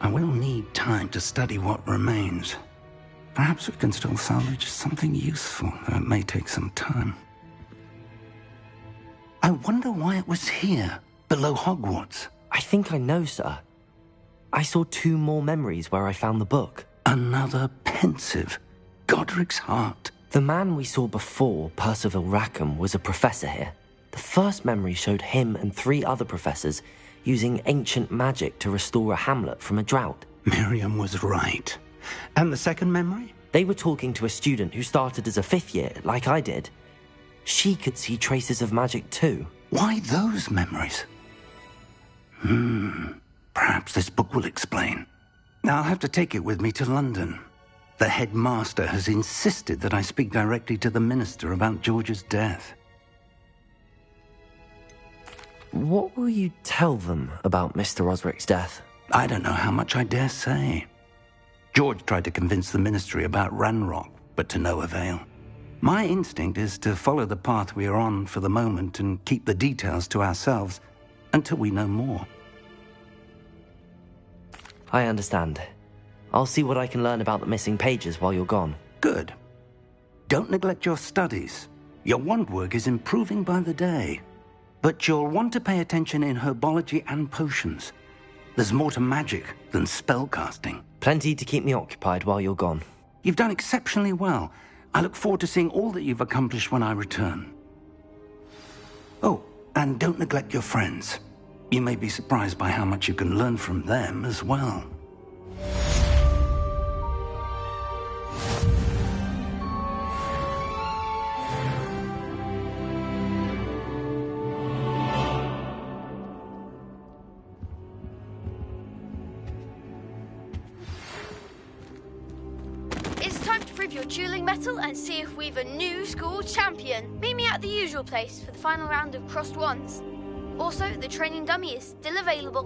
I will need time to study what remains. Perhaps we can still salvage something useful, though it may take some time. I wonder why it was here, below Hogwarts. I think I know, sir. I saw 2 more memories where I found the book. Another pensive. Godric's heart. The man we saw before, Percival Rackham, was a professor here. The first memory showed him and 3 other professors using ancient magic to restore a hamlet from a drought. Miriam was right. And the second memory? They were talking to a student who started as a 5th year, like I did. She could see traces of magic too. Why those memories? Perhaps this book will explain. Now I'll have to take it with me to London. The headmaster has insisted that I speak directly to the minister about George's death. What will you tell them about Mr. Osric's death? I don't know how much I dare say. George tried to convince the ministry about Ranrock, but to no avail. My instinct is to follow the path we are on for the moment and keep the details to ourselves until we know more. I understand. I'll see what I can learn about the missing pages while you're gone. Good. Don't neglect your studies. Your wand work is improving by the day. But you'll want to pay attention in herbology and potions. There's more to magic than spellcasting. Plenty to keep me occupied while you're gone. You've done exceptionally well. I look forward to seeing all that you've accomplished when I return. Oh, and don't neglect your friends. You may be surprised by how much you can learn from them as well. It's time to prove your dueling mettle and see if we've a new school champion. Meet me at the usual place for the final round of crossed wands. Also, the training dummy is still available.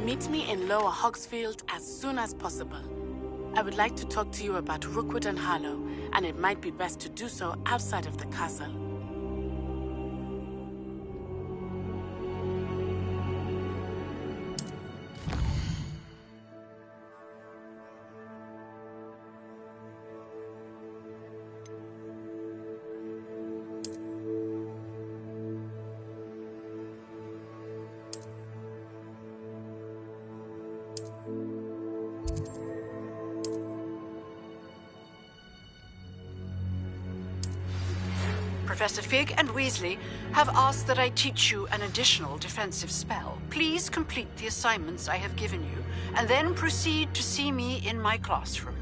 Meet me in Lower Hogsfield as soon as possible. I would like to talk to you about Rookwood and Harlow, and it might be best to do so outside of the castle. Professor Fig and Weasley have asked that I teach you an additional defensive spell. Please complete the assignments I have given you, and then proceed to see me in my classroom.